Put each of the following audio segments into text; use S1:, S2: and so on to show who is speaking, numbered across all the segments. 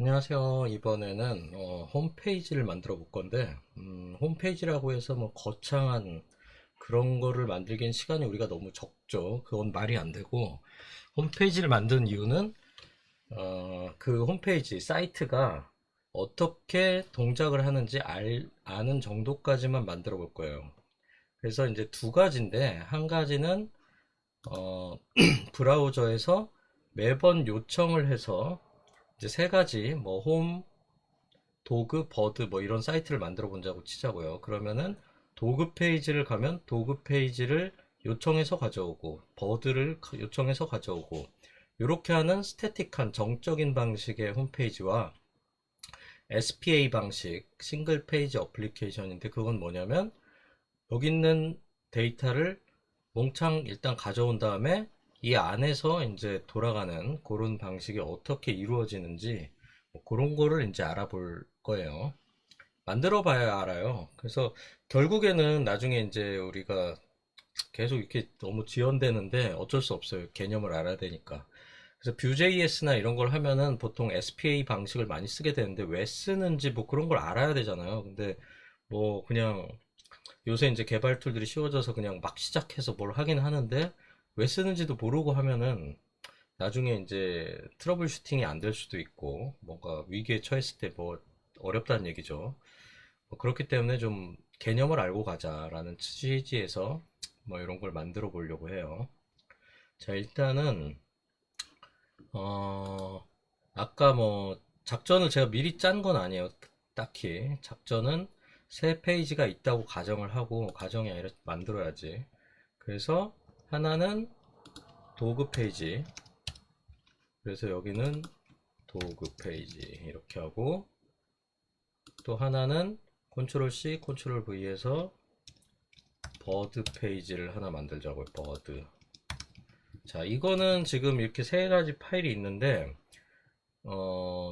S1: 안녕하세요. 이번에는 홈페이지를 만들어 볼 건데, 홈페이지라고 해서 뭐 거창한 그런 거를 만들기엔 시간이 우리가 너무 적죠. 그건 말이 안 되고, 홈페이지를 만든 이유는 그 홈페이지 사이트가 어떻게 동작을 하는지 아는 정도까지만 만들어 볼 거예요. 그래서 이제 두 가지인데, 한 가지는 브라우저에서 매번 요청을 해서 이제 세 가지 뭐 홈, 도그, 버드 뭐 이런 사이트를 만들어 본다고 치자고요. 그러면은 도그 페이지를 가면 도그 페이지를 요청해서 가져오고 버드를 요청해서 가져오고 이렇게 하는 스태틱한 정적인 방식의 홈페이지와 SPA 방식 싱글 페이지 어플리케이션인데, 그건 뭐냐면 여기 있는 데이터를 몽창 일단 가져온 다음에 이 안에서 이제 돌아가는 그런 방식이 어떻게 이루어지는지 뭐 그런 거를 이제 알아볼 거예요. 만들어 봐야 알아요. 그래서 결국에는 나중에 이제 우리가 계속 이렇게 너무 지연되는데 어쩔 수 없어요. 개념을 알아야 되니까. 그래서 Vue.js나 이런 걸 하면은 보통 SPA 방식을 많이 쓰게 되는데 왜 쓰는지 뭐 그런 걸 알아야 되잖아요. 근데 뭐 그냥 요새 이제 개발 툴들이 쉬워져서 그냥 막 시작해서 뭘 하긴 하는데 왜 쓰는지도 모르고 하면은 나중에 이제 트러블 슈팅이 안 될 수도 있고 뭔가 위기에 처했을 때 뭐 어렵다는 얘기죠. 뭐 그렇기 때문에 좀 개념을 알고 가자라는 취지에서 뭐 이런 걸 만들어 보려고 해요. 자, 일단은 어 아까 뭐 작전을 제가 미리 짠 건 아니에요. 딱히 작전은 세 페이지가 있다고 가정을 하고, 가정이 아니라 만들어야지. 그래서 하나는 도구 페이지, 그래서 여기는 도구 페이지 이렇게 하고, 또 하나는 컨트롤 C, 컨트롤 V에서 버드 페이지를 하나 만들자고요. 버드. 자, 이거는 지금 이렇게 세 가지 파일이 있는데,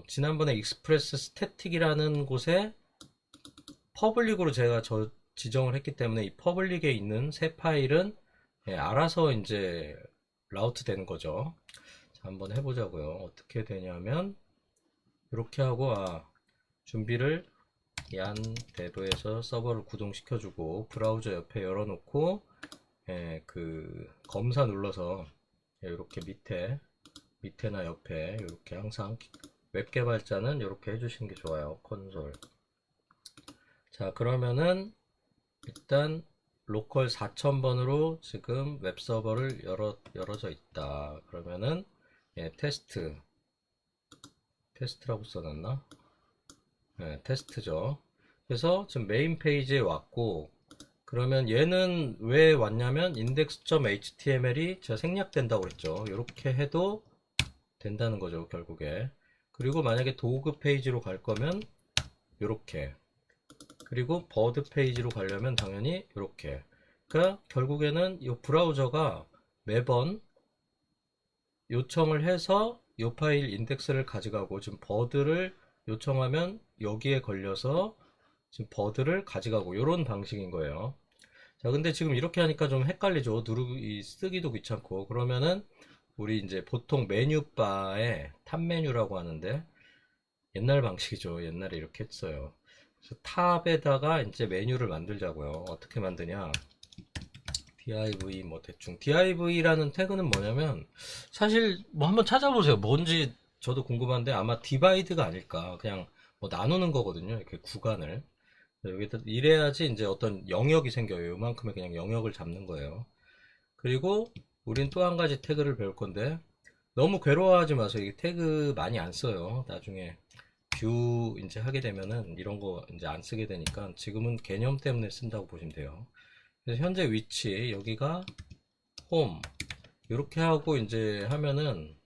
S1: 지난번에 익스프레스 스태틱이라는 곳에 퍼블릭으로 제가 지정을 했기 때문에 이 퍼블릭에 있는 새 파일은 알아서 이제 라우트 되는 거죠. 자, 한번 해보자고요. 어떻게 되냐면 이렇게 하고, 준비를 얀 dev에서 서버를 구동시켜주고 브라우저 옆에 열어놓고, 그 검사 눌러서 이렇게 밑에나 옆에 이렇게 항상 웹 개발자는 이렇게 해주시는 게 좋아요. 콘솔. 자, 그러면은 일단 로컬 4000번으로 지금 웹 서버를 열어져 있다. 그러면은 테스트라고 써놨나? 테스트죠. 그래서 지금 메인 페이지에 왔고, 그러면 얘는 왜 왔냐면 index.html이 제가 생략된다고 그랬죠. 이렇게 해도 된다는 거죠, 결국에. 그리고 만약에 도구 페이지로 갈 거면 이렇게, 그리고 버드 페이지로 가려면 당연히 이렇게. 그러니까 결국에는 이 브라우저가 매번 요청을 해서 이 파일 인덱스를 가져가고, 지금 버드를 요청하면 여기에 걸려서 지금 버드를 가져가고 이런 방식인 거예요. 자, 근데 지금 이렇게 하니까 좀 헷갈리죠. 누르기 쓰기도 귀찮고. 그러면은 우리 이제 보통 메뉴바에 탑 메뉴라고 하는데, 옛날 방식이죠. 옛날에 이렇게 했어요. 그래서 탑에다가 이제 메뉴를 만들자고요. 어떻게 만드냐? div 뭐 대충 div라는 태그는 뭐냐면, 사실 뭐 한번 찾아보세요. 뭔지 저도 궁금한데 아마 디바이드가 아닐까. 그냥 뭐 나누는 거거든요. 이렇게 구간을. 여기다 이래야지 이제 어떤 영역이 생겨요. 요만큼의 그냥 영역을 잡는 거예요. 그리고 우린 또 한 가지 태그를 배울 건데, 너무 괴로워하지 마세요. 이게 태그 많이 안 써요. 나중에 뷰 이제 하게 되면은 이런 거 이제 안 쓰게 되니까 지금은 개념 때문에 쓴다고 보시면 돼요. 그래서 현재 위치 여기가 홈 이렇게 하고 이제 하면은,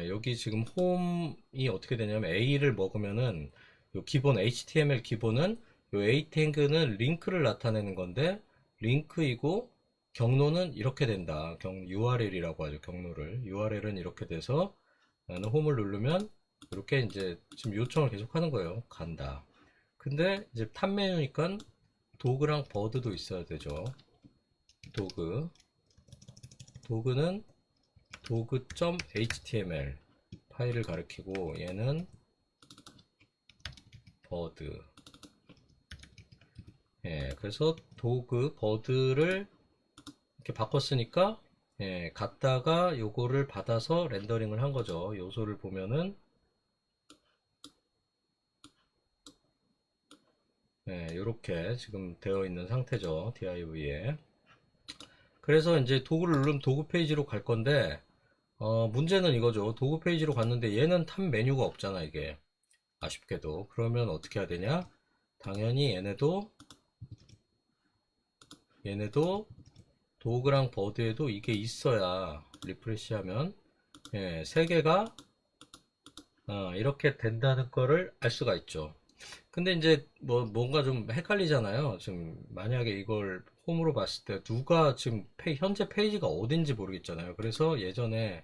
S1: 여기 지금 홈이 어떻게 되냐면 A를 먹으면은 요 기본 HTML 기본은 요 A 태그는 링크를 나타내는 건데, 링크이고 경로는 이렇게 된다. URL이라고 하죠. 경로를 URL은 이렇게 돼서 나는 홈을 누르면 이렇게 이제 지금 요청을 계속 하는 거예요. 간다. 근데 이제 탑 메뉴니까 도그랑 버드도 있어야 되죠. 도그는 도구.html 파일을 가리키고 얘는 버드. 예, 그래서 도구 버드를 이렇게 바꿨으니까 예, 갖다가 요거를 받아서 렌더링을 한 거죠. 요소를 보면은 예, 이렇게 지금 되어 있는 상태죠. div에. 그래서 이제 도구를 누르면 도구 페이지로 갈 건데 문제는 이거죠. 도구 페이지로 갔는데 얘는 탑 메뉴가 없잖아, 이게. 아쉽게도. 그러면 어떻게 해야 되냐? 당연히 얘네도 도구랑 버드에도 이게 있어야 리프레시 하면 예, 세 개가 이렇게 된다는 거를 알 수가 있죠. 근데 이제 뭐 뭔가 좀 헷갈리잖아요. 지금 만약에 이걸 홈으로 봤을 때 누가 지금 현재 페이지가 어딘지 모르겠잖아요. 그래서 예전에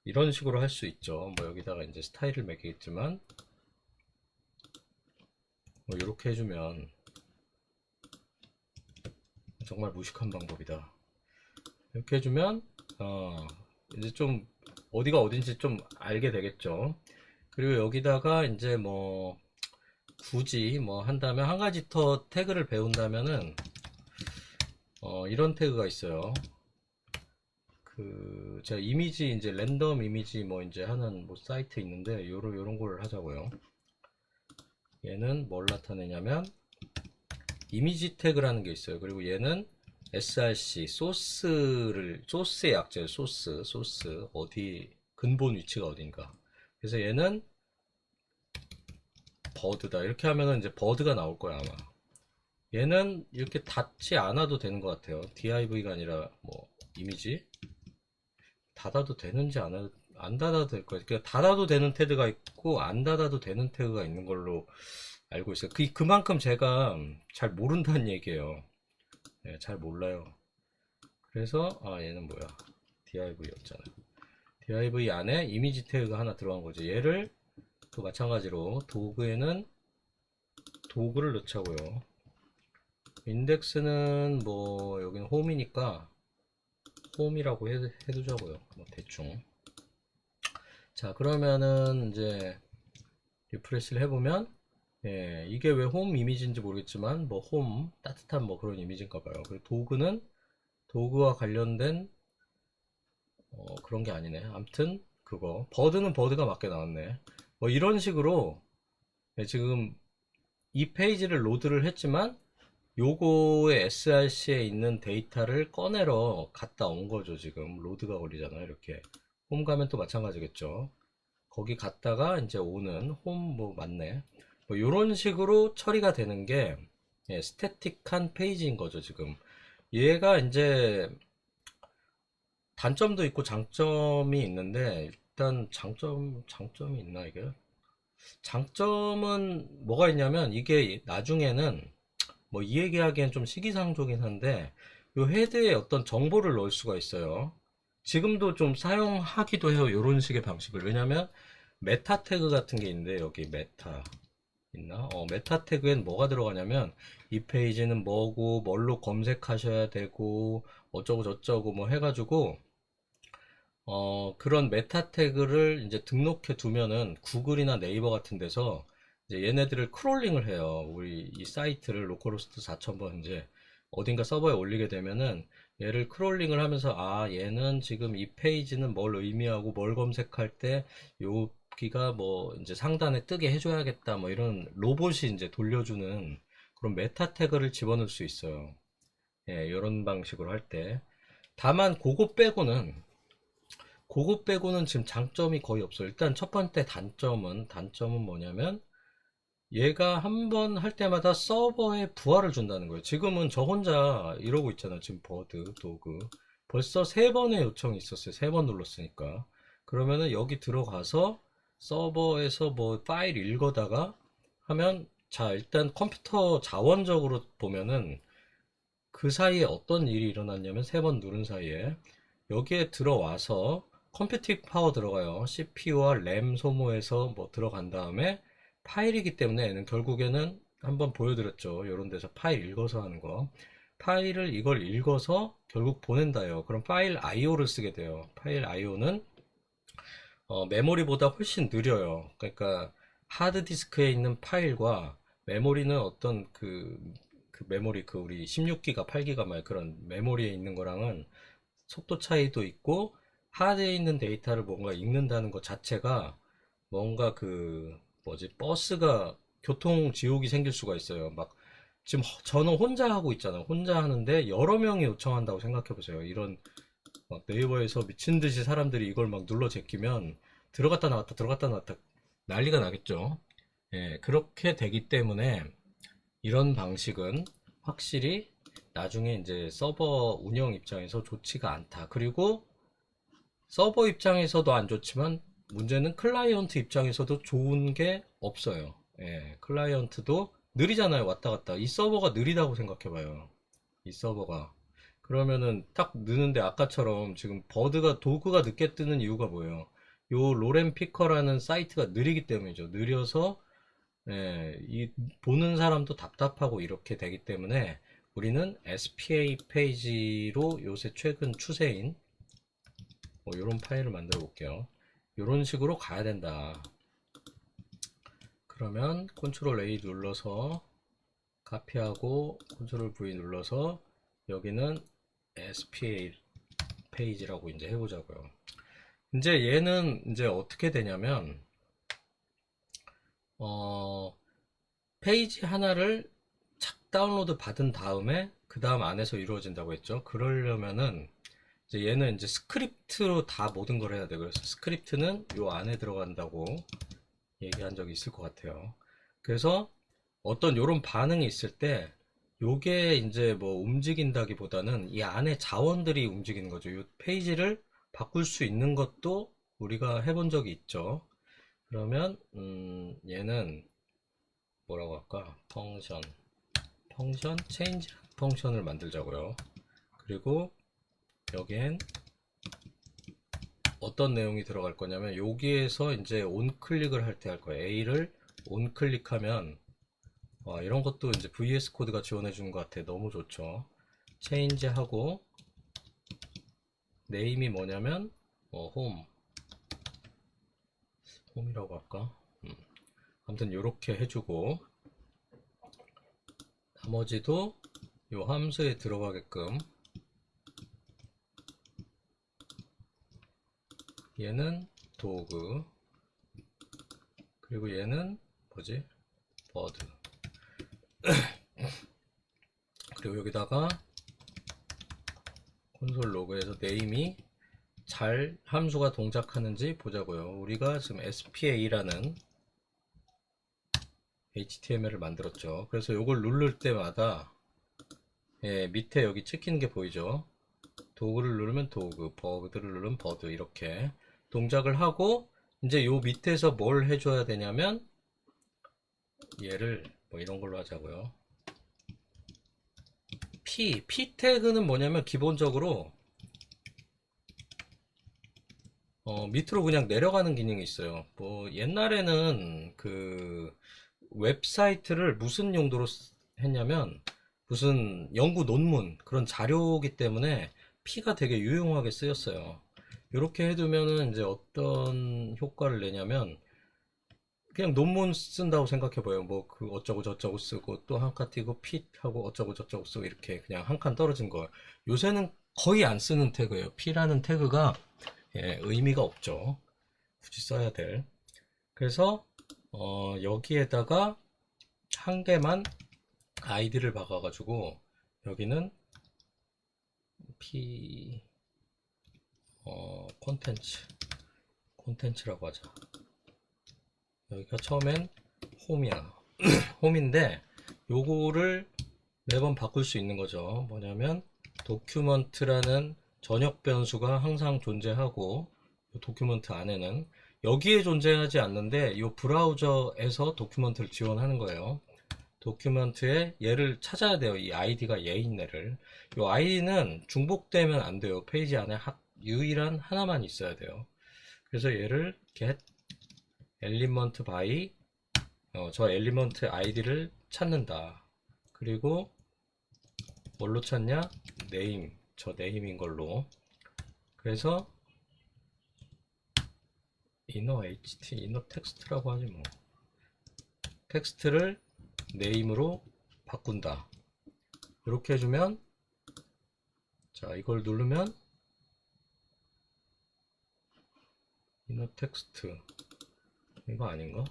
S1: 이런 식으로 할 수 있죠. 뭐 여기다가 이제 스타일을 매기겠지만 뭐 이렇게 해주면 정말 무식한 방법이다. 이렇게 해주면 이제 좀 어디가 어딘지 좀 알게 되겠죠. 그리고 여기다가 이제 뭐 굳이 뭐 한다면 한 가지 더 태그를 배운다면은 이런 태그가 있어요. 그 제가 이미지 이제 랜덤 이미지 뭐 이제 하는 뭐 사이트 있는데 요런 걸 하자고요. 얘는 뭘 나타내냐면 이미지 태그라는 게 있어요. 그리고 얘는 src 소스의 약자예요. 소스 어디 근본 위치가 어딘가. 그래서 얘는 버드다. 이렇게 하면은 이제 버드가 나올 거야 아마. 얘는 이렇게 닫지 않아도 되는 것 같아요. div가 아니라 뭐 이미지 닫아도 되는지 안 닫아도 될 거예요. 그러니까 닫아도 되는 태그가 있고 안 닫아도 되는 태그가 있는 걸로 알고 있어요. 그만큼 제가 잘 모른다는 얘기예요. 네, 잘 몰라요. 그래서 얘는 뭐야? div였잖아요. div 안에 이미지 태그가 하나 들어간 거죠. 얘를 또 마찬가지로 도구에는 도구를 넣자고요. 인덱스는 뭐 여기는 홈이니까 홈이라고 해두자고요. 뭐 대충. 자, 그러면은 이제 리프레시를 해보면 예, 이게 왜 홈 이미지인지 모르겠지만 뭐 홈 따뜻한 뭐 그런 이미지인가 봐요. 그리고 도구는 도구와 관련된 그런 게 아니네. 암튼 그거 버드는 버드가 맞게 나왔네. 뭐 이런 식으로 예, 지금 이 페이지를 로드를 했지만 요거의 src에 있는 데이터를 꺼내러 갔다 온 거죠. 지금 로드가 걸리잖아요. 이렇게 홈 가면 또 마찬가지겠죠. 거기 갔다가 이제 오는 홈 뭐 맞네. 뭐 이런 식으로 처리가 되는 게 예, 스태틱한 페이지인 거죠. 지금 얘가 이제 단점도 있고 장점이 있는데 일단 장점이 있나 이게? 장점은 뭐가 있냐면 이게 나중에는 뭐 이 얘기하기엔 좀 시기상조긴 한데 요 헤드에 어떤 정보를 넣을 수가 있어요. 지금도 좀 사용하기도 해요. 이런 식의 방식을. 왜냐면 메타 태그 같은 게 있는데 여기 메타 있나? 메타 태그엔 뭐가 들어가냐면 이 페이지는 뭐고 뭘로 검색하셔야 되고 어쩌고 저쩌고 뭐 해가지고 그런 메타 태그를 이제 등록해 두면은 구글이나 네이버 같은 데서 이제 얘네들을 크롤링을 해요. 우리 이 사이트를 로컬호스트 4000번 이제 어딘가 서버에 올리게 되면은 얘를 크롤링을 하면서 얘는 지금 이 페이지는 뭘 의미하고 뭘 검색할 때 여기가 뭐 이제 상단에 뜨게 해줘야겠다 뭐 이런 로봇이 이제 돌려주는 그런 메타 태그를 집어넣을 수 있어요. 예, 이런 방식으로 할 때. 다만 그거 빼고는 지금 장점이 거의 없어요. 일단 첫 번째 단점은 뭐냐면 얘가 한 번 할 때마다 서버에 부하를 준다는 거예요. 지금은 저 혼자 이러고 있잖아요. 지금 버드, 도구. 벌써 세 번의 요청이 있었어요. 세 번 눌렀으니까. 그러면은 여기 들어가서 서버에서 뭐 파일 읽어다가 하면 자, 일단 컴퓨터 자원적으로 보면은 그 사이에 어떤 일이 일어났냐면 세 번 누른 사이에 여기에 들어와서 컴퓨팅 파워 들어가요. CPU와 램 소모해서 뭐 들어간 다음에 파일이기 때문에 얘는 결국에는 한번 보여드렸죠. 이런 데서 파일 읽어서 하는 거. 파일을 이걸 읽어서 결국 보낸다요. 그럼 파일 IO를 쓰게 돼요. 파일 IO는 메모리보다 훨씬 느려요. 그러니까 하드디스크에 있는 파일과 메모리는 어떤 그 메모리 우리 16기가, 8기가 말 그런 메모리에 있는 거랑은 속도 차이도 있고 하드에 있는 데이터를 뭔가 읽는다는 것 자체가 뭔가 뭐지 버스가 교통 지옥이 생길 수가 있어요. 막 지금 저는 혼자 하고 있잖아요. 혼자 하는데 여러 명이 요청한다고 생각해 보세요. 이런 막 네이버에서 미친 듯이 사람들이 이걸 막 눌러 제끼면 들어갔다 나왔다 난리가 나겠죠. 예, 그렇게 되기 때문에 이런 방식은 확실히 나중에 이제 서버 운영 입장에서 좋지가 않다. 그리고 서버 입장에서도 안 좋지만 문제는 클라이언트 입장에서도 좋은 게 없어요. 예, 클라이언트도 느리잖아요. 왔다 갔다. 이 서버가 느리다고 생각해봐요. 이 서버가. 그러면은 딱 느는데 아까처럼 지금 도그가 늦게 뜨는 이유가 뭐예요? 요 로렌 피커라는 사이트가 느리기 때문이죠. 느려서 예, 이 보는 사람도 답답하고 이렇게 되기 때문에 우리는 SPA 페이지로 요새 최근 추세인 이런 파일을 만들어 볼게요. 이런 식으로 가야 된다. 그러면 컨트롤 A 눌러서 카피하고 컨트롤 V 눌러서 여기는 SPA 페이지라고 이제 해보자고요. 이제 얘는 이제 어떻게 되냐면 페이지 하나를 착 다운로드 받은 다음에 그 다음 안에서 이루어진다고 했죠. 그러려면은 이제 얘는 이제 스크립트로 다 모든 걸 해야 돼. 그래서 스크립트는 요 안에 들어간다고 얘기한 적이 있을 것 같아요. 그래서 어떤 요런 반응이 있을 때 요게 이제 뭐 움직인다기보다는 이 안에 자원들이 움직이는 거죠. 요 페이지를 바꿀 수 있는 것도 우리가 해본 적이 있죠. 그러면 얘는 뭐라고 할까? 펑션 체인지 펑션을 만들자고요. 그리고 여기엔 어떤 내용이 들어갈 거냐면 여기에서 이제 온클릭을 할 때 할 거예요. A를 온클릭하면 이런 것도 이제 VS 코드가 지원해 주는 것 같아. 너무 좋죠. 체인지 하고 네임이 뭐냐면 홈이라고 할까? 아무튼 이렇게 해주고 나머지도 이 함수에 들어가게끔 얘는 도구 그리고 얘는 뭐지? 버드 그리고 여기다가 콘솔 로그에서 네임이 잘 함수가 동작하는지 보자고요. 우리가 지금 SPA라는 HTML을 만들었죠. 그래서 이걸 누를 때마다 밑에 여기 찍히는 게 보이죠. 도구를 누르면 도구, 버드를 누르면 버드 이렇게 동작을 하고 이제 요 밑에서 뭘 해줘야 되냐면 얘를 뭐 이런 걸로 하자고요. P 태그는 뭐냐면 기본적으로 밑으로 그냥 내려가는 기능이 있어요. 뭐 옛날에는 그 웹사이트를 무슨 용도로 했냐면 무슨 연구 논문 그런 자료이기 때문에 P가 되게 유용하게 쓰였어요. 이렇게 해두면은 이제 어떤 효과를 내냐면 그냥 논문 쓴다고 생각해봐요. 뭐 그 어쩌고 저쩌고 쓰고 또 한 칸 띄고 P하고 어쩌고 저쩌고 쓰고 이렇게 그냥 한 칸 떨어진 거. 요새는 거의 안 쓰는 태그예요. P라는 태그가 의미가 없죠. 굳이 써야 될. 그래서 여기에다가 한 개만 아이디를 박아가지고 여기는 P 콘텐츠라고 하자. 여기가 처음엔 홈이야. 홈인데 요거를 매번 바꿀 수 있는 거죠. 뭐냐면 도큐먼트라는 전역 변수가 항상 존재하고 도큐먼트 안에는 여기에 존재하지 않는데 이 브라우저에서 도큐먼트를 지원하는 거예요. 도큐먼트에 얘를 찾아야 돼요. 이 아이디가 얘인 애를. 이 아이디는 중복되면 안 돼요. 페이지 안에 유일한 하나만 있어야 돼요. 그래서 얘를 get element by 저 엘리먼트 아이디를 찾는다. 그리고 뭘로 찾냐? name 저 네임인 걸로. 그래서 inner ht, inner 텍스트라고 하지 뭐. 텍스트를 네임으로 바꾼다. 이렇게 해주면, 자, 이걸 누르면 inner 텍스트, 이거 아닌가?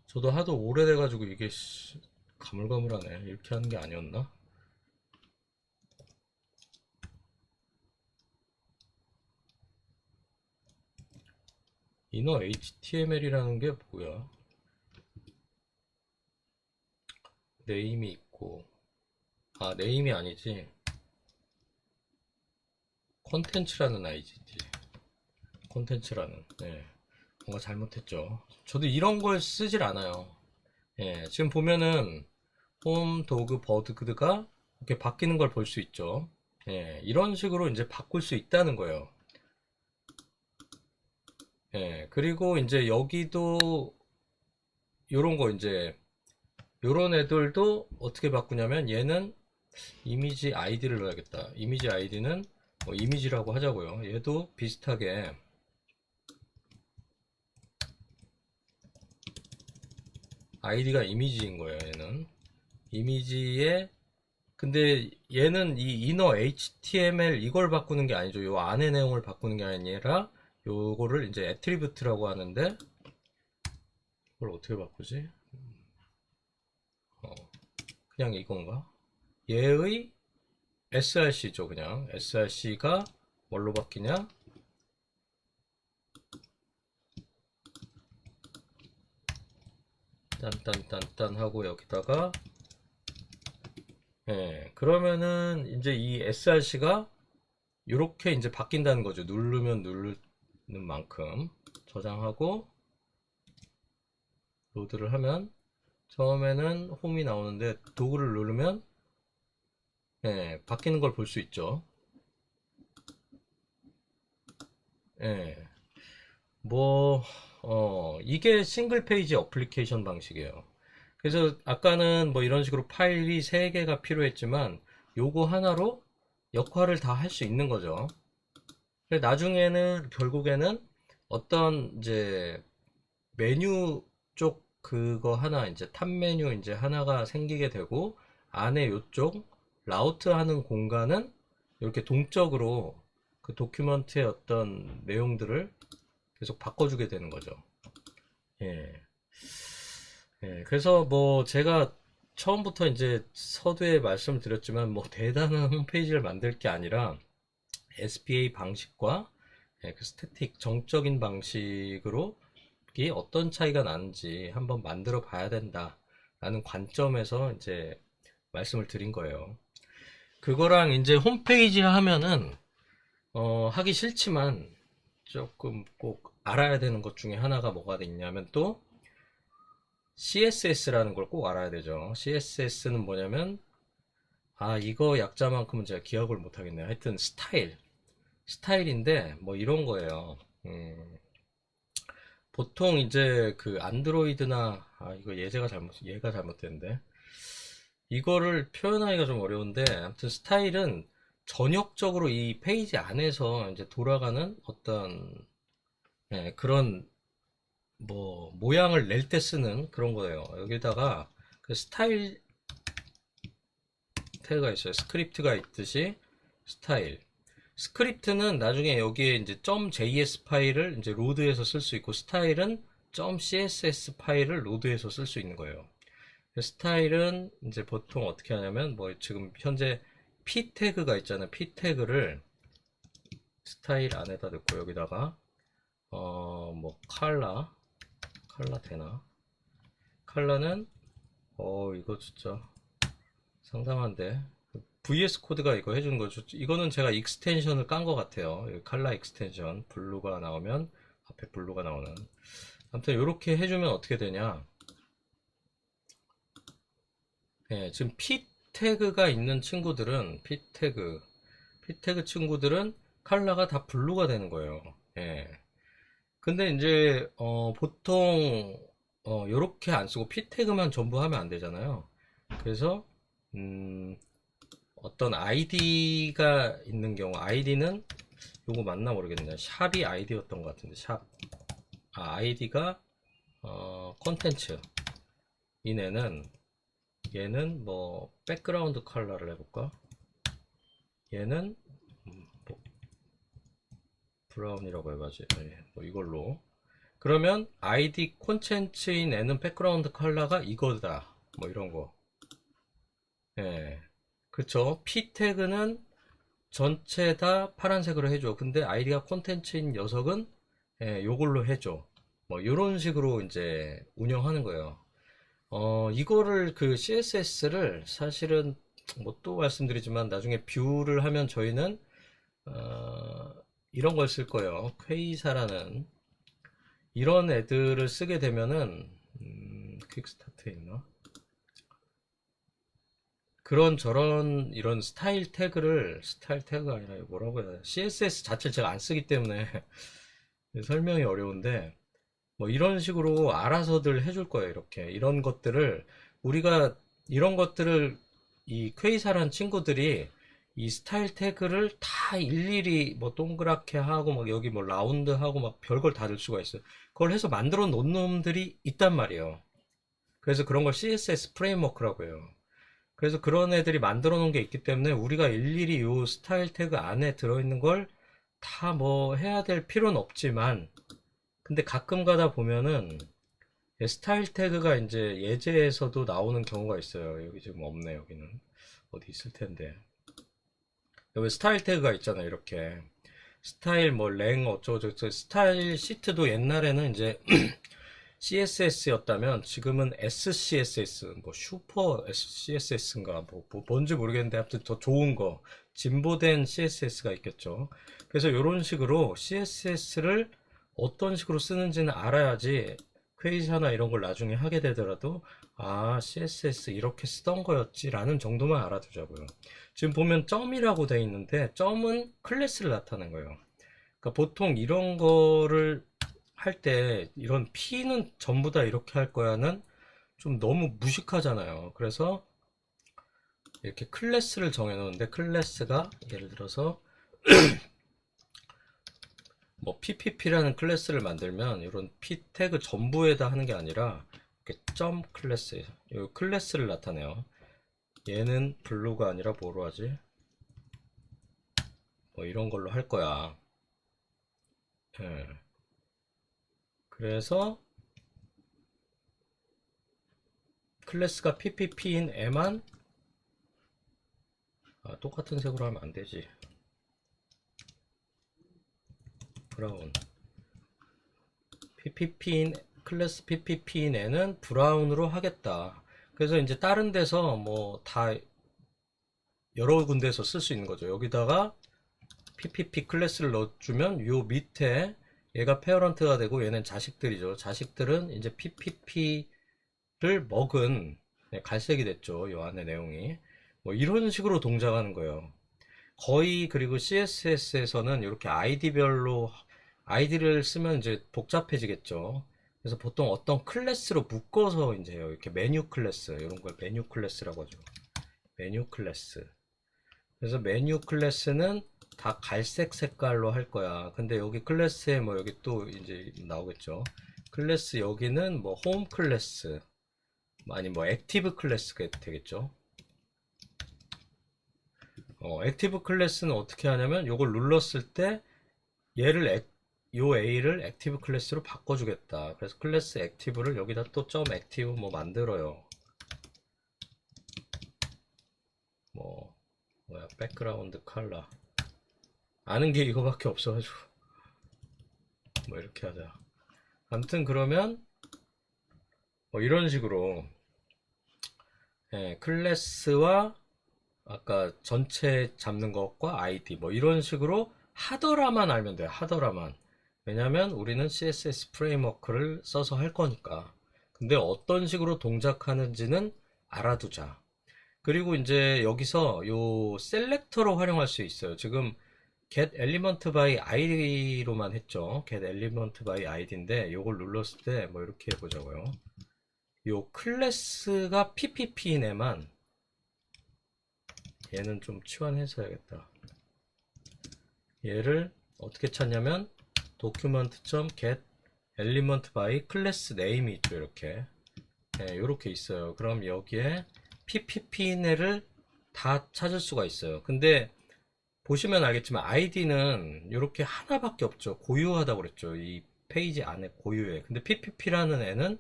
S1: 저도 하도 오래돼가지고 이게 가물가물하네. 이렇게 하는 게 아니었나? inner html이라는 게 뭐야? 네임이 있고, 아, 네임이 아니지. 콘텐츠라는 아이디지. 콘텐츠라는. 네. 뭔가 잘못했죠. 저도 이런 걸 쓰질 않아요. 예, 지금 보면은 홈, 도그, 버드가 이렇게 바뀌는 걸 볼 수 있죠. 예, 이런 식으로 이제 바꿀 수 있다는 거예요. 예, 그리고 이제 여기도 요런 거 이제 요런 애들도 어떻게 바꾸냐면 얘는 이미지 아이디를 넣어야겠다. 이미지 아이디는 뭐 이미지라고 하자고요. 얘도 비슷하게 아이디가 이미지인 거예요. 얘는 이미지에 근데 얘는 이 inner HTML 이걸 바꾸는 게 아니죠. 요 안의 내용을 바꾸는 게 아니라 요거를 이제 애트리뷰트라고 하는데 이걸 어떻게 바꾸지? 그냥 이건가? 얘의 src죠. 그냥 src가 뭘로 바뀌냐? 딴딴딴딴 하고 여기다가 예, 그러면은 이제 이 src가 이렇게 이제 바뀐다는 거죠. 누르면 누르는 만큼 저장하고 로드를 하면 처음에는 홈이 나오는데 도구를 누르면 예, 바뀌는 걸 볼 수 있죠. 예, 뭐 이게 싱글 페이지 어플리케이션 방식이에요. 그래서 아까는 뭐 이런 식으로 파일이 3개가 필요했지만 요거 하나로 역할을 다 할 수 있는 거죠. 나중에는 결국에는 어떤 이제 메뉴 쪽 그거 하나 이제 탑 메뉴 이제 하나가 생기게 되고 안에 요쪽 라우트 하는 공간은 이렇게 동적으로 그 도큐먼트의 어떤 내용들을 계속 바꿔주게 되는 거죠. 예. 예. 그래서 뭐 제가 처음부터 이제 서두에 말씀을 드렸지만 뭐 대단한 홈페이지를 만들 게 아니라 SPA 방식과 예, 그 스태틱 정적인 방식으로 이 어떤 차이가 나는지 한번 만들어 봐야 된다라는 관점에서 이제 말씀을 드린 거예요. 그거랑 이제 홈페이지 하면은 하기 싫지만 조금 꼭 알아야 되는 것 중에 하나가 뭐가 있냐면 또 CSS라는 걸 꼭 알아야 되죠. CSS는 뭐냐면 이거 약자만큼은 제가 기억을 못 하겠네요. 하여튼 스타일인데 뭐 이런 거예요. 보통 이제 그 안드로이드나 이거 얘가 잘못됐는데 이거를 표현하기가 좀 어려운데 아무튼 스타일은 전역적으로 이 페이지 안에서 이제 돌아가는 어떤 그런 뭐 모양을 낼 때 쓰는 그런 거예요. 여기다가 그 스타일 태그가 있어요. 스크립트가 있듯이 스타일. 스크립트는 나중에 여기에 이제 .js 파일을 이제 로드해서 쓸 수 있고 스타일은 .css 파일을 로드해서 쓸 수 있는 거예요. 스타일은 이제 보통 어떻게 하냐면 뭐 지금 현재 p 태그가 있잖아요. p 태그를 스타일 안에다 넣고 여기다가 뭐 컬러 되나? 컬러는 이거 진짜 상당한데 VS 코드가 이거 해주는 거죠. 이거는 제가 익스텐션을 깐 것 같아요. 컬러 익스텐션 블루가 나오면 앞에 블루가 나오는. 아무튼 이렇게 해주면 어떻게 되냐? 예, 지금 P 태그가 있는 친구들은 P 태그 친구들은 컬러가 다 블루가 되는 거예요. 예. 근데 이제 보통 요렇게 안 쓰고 p 태그만 전부 하면 안 되잖아요. 그래서 어떤 아이디가 있는 경우, 아이디는 요거 맞나 모르겠네요. 샵이 아이디였던 것 같은데, 샵. 아이디가 콘텐츠. 얘는 뭐 백그라운드 컬러를 해볼까? 얘는 뭐 브라운이라고 해봐지. 뭐 이걸로. 그러면 아이디 콘텐츠인 애는 백그라운드 컬러가 이거다. 뭐 이런 거. 예. 그쵸. p 태그는 전체 다 파란색으로 해줘. 근데 아이디가 콘텐츠인 녀석은 요걸로 해줘. 뭐 이런 식으로 이제 운영하는 거예요. 이거를 그 CSS를 사실은 뭐 또 말씀드리지만 나중에 뷰를 하면 저희는 이런 걸 쓸 거예요. 퀘이사라는 이런 애들을 쓰게 되면은 퀵스타트에 있나? 그런 저런 이런 스타일 태그가 아니라 뭐라고 해야 되나? CSS 자체를 제가 안 쓰기 때문에 설명이 어려운데 뭐 이런 식으로 알아서들 해줄 거예요. 이렇게 이런 것들을 우리가 이런 것들을 이 퀘이사란 친구들이 이 스타일 태그를 다 일일이 뭐 동그랗게 하고 막 여기 뭐 라운드 하고 막 별걸 다 들 수가 있어요. 그걸 해서 만들어 놓은 놈들이 있단 말이에요. 그래서 그런 걸 CSS 프레임워크라고 해요. 그래서 그런 애들이 만들어 놓은 게 있기 때문에 우리가 일일이 요 스타일 태그 안에 들어있는 걸 다 뭐 해야 될 필요는 없지만 근데 가끔 가다 보면은 스타일 태그가 이제 예제에서도 나오는 경우가 있어요. 여기 지금 없네. 여기는 어디 있을 텐데 여기 스타일 태그가 있잖아요. 이렇게 스타일 뭐 랭 어쩌고저쩌고 스타일 시트도 옛날에는 이제 CSS였다면 지금은 SCSS 뭐 슈퍼 CSS인가 뭐 뭔지 모르겠는데 아무튼 더 좋은 거 진보된 CSS가 있겠죠. 그래서 이런 식으로 CSS를 어떤 식으로 쓰는지는 알아야지 퀘이사나 이런 걸 나중에 하게 되더라도 아 CSS 이렇게 쓰던 거였지 라는 정도만 알아두자고요. 지금 보면 점이라고 되어 있는데 점은 클래스를 나타낸 거예요. 그러니까 보통 이런 거를 할 때 이런 P는 전부 다 이렇게 할 거야는 좀 너무 무식하잖아요. 그래서 이렇게 클래스를 정해 놓는데 클래스가 예를 들어서 뭐 PPP라는 클래스를 만들면 이런 P 태그 전부에다 하는 게 아니라 이렇게 점 클래스 이 클래스를 나타내요. 얘는 블루가 아니라 뭐로 하지? 뭐 이런 걸로 할 거야. 예. 그래서 클래스가 PPP인 애만 똑같은 색으로 하면 안 되지. 브라운. PPP인 클래스 PPP인 애는 브라운으로 하겠다. 그래서 이제 다른 데서 뭐 다 여러 군데에서 쓸 수 있는 거죠. 여기다가 PPP 클래스를 넣어주면 요 밑에 얘가 페어런트가 되고 얘는 자식들이죠. 자식들은 이제 PPP를 먹은 갈색이 됐죠. 요 안에 내용이 뭐 이런 식으로 동작하는 거예요. 거의 그리고 CSS에서는 이렇게 아이디별로 아이디를 쓰면 이제 복잡해지겠죠. 그래서 보통 어떤 클래스로 묶어서 이제 이렇게 메뉴 클래스 이런 걸 메뉴 클래스라고 하죠. 메뉴 클래스. 그래서 메뉴 클래스는 다 갈색 색깔로 할 거야. 근데 여기 클래스에 뭐 여기 또 이제 나오겠죠. 클래스 여기는 뭐 홈 클래스 아니 뭐 액티브 클래스가 되겠죠. 액티브 클래스는 어떻게 하냐면 요걸 눌렀을 때 얘를 요 A를 액티브 클래스로 바꿔주겠다. 그래서 클래스 액티브를 여기다 또 점 액티브 뭐 만들어요. 뭐 뭐야 백그라운드 컬러 아는 게 이거밖에 없어가지고 뭐 이렇게 하자. 아무튼 그러면 뭐 이런 식으로 클래스와 아까 전체 잡는 것과 아이디 뭐 이런 식으로 하더라만 알면 돼요. 하더라만. 왜냐면 우리는 CSS 프레임워크를 써서 할 거니까. 근데 어떤 식으로 동작하는지는 알아두자. 그리고 이제 여기서 요 셀렉터로 활용할 수 있어요. 지금 get element by id로만 했죠. get element by id인데 요걸 눌렀을 때 뭐 이렇게 해보자고요. 요 클래스가 pp인 애만 얘는 좀 치환해서 해야겠다. 얘를 어떻게 찾냐면 document.get element by class name이 있죠. 이렇게 이렇게 있어요. 그럼 여기에 pp인애를 다 찾을 수가 있어요. 근데 보시면 알겠지만 id는 이렇게 하나밖에 없죠. 고유하다고 그랬죠. 이 페이지 안에 고유해. 근데 pp라는 애는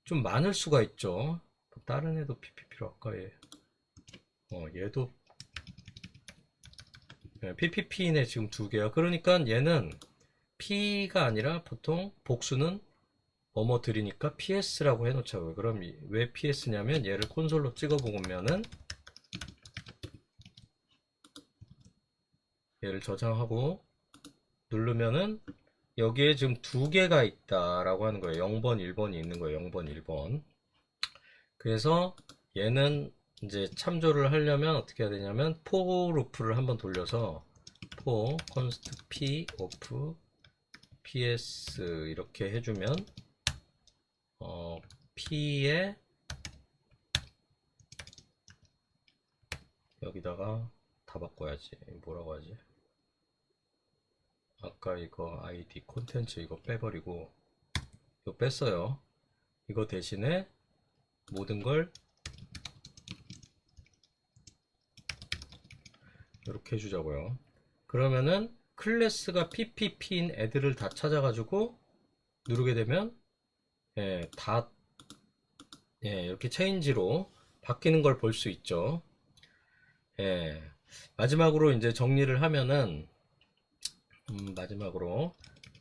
S1: 좀 많을 수가 있죠. 다른 애도 pp로 할까? 얘도 pp인에 지금 두 개야. 그러니까 얘는 p가 아니라 보통 복수는 뭐뭐들이니까 ps라고 해놓자고요. 그럼 왜 ps냐면 얘를 콘솔로 찍어보면은 얘를 저장하고 누르면은 여기에 지금 두 개가 있다라고 하는 거예요. 0번, 1번이 있는 거예요. 0번, 1번. 그래서 얘는 이제 참조를 하려면 어떻게 해야 되냐면 for 루프를 한번 돌려서 for const p of ps 이렇게 해주면 p에 여기다가 다 바꿔야지. 뭐라고 하지? 아까 이거 id 콘텐츠 이거 빼버리고 이거 뺐어요. 이거 대신에 모든 걸 이렇게 해주자고요. 그러면은 클래스가 pp인 애들을 다 찾아가지고 누르게 되면 다 이렇게 체인지로 바뀌는 걸 볼 수 있죠. 마지막으로 이제 정리를 하면은 마지막으로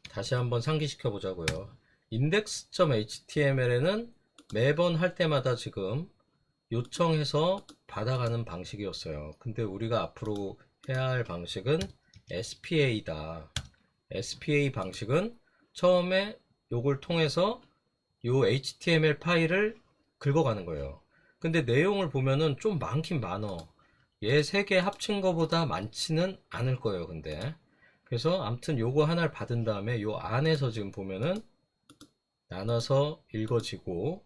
S1: 다시 한번 상기시켜 보자고요. index.html에는 매번 할 때마다 지금 요청해서 받아가는 방식이었어요. 근데 우리가 앞으로 해야 할 방식은 SPA다. SPA 방식은 처음에 요걸 통해서 요 HTML 파일을 긁어가는 거예요. 근데 내용을 보면은 좀 많긴 많어. 얘 세 개 합친 거보다 많지는 않을 거예요. 근데 그래서 아무튼 요거 하나를 받은 다음에 요 안에서 지금 보면은 나눠서 읽어지고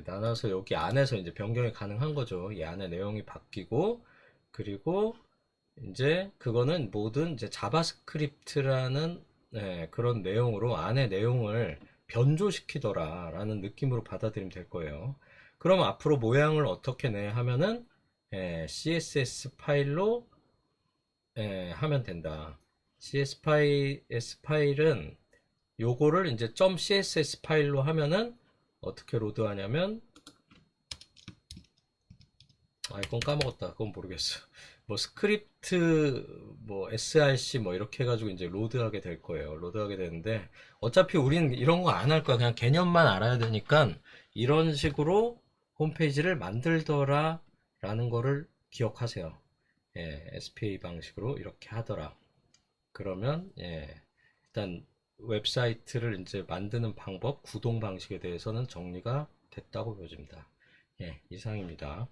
S1: 나눠서 여기 안에서 이제 변경이 가능한 거죠. 이 안에 내용이 바뀌고 그리고 이제 그거는 모든 이제 자바스크립트라는 그런 내용으로 안에 내용을 변조시키더라 라는 느낌으로 받아들이면 될 거예요. 그럼 앞으로 모양을 어떻게 내 하면은 CSS 파일로 하면 된다. CSS 파일은 요거를 이제 .css 파일로 하면은 어떻게 로드하냐면 이건 까먹었다. 그건 모르겠어. 뭐 스크립트 뭐 src 뭐 이렇게 해가지고 이제 로드하게 될 거예요. 로드하게 되는데 어차피 우린 이런 거 안 할 거야. 그냥 개념만 알아야 되니까 이런 식으로 홈페이지를 만들더라 라는 거를 기억하세요. SPA 방식으로 이렇게 하더라. 그러면 일단 웹사이트를 이제 만드는 방법, 구동 방식에 대해서는 정리가 됐다고 보여집니다. 이상입니다.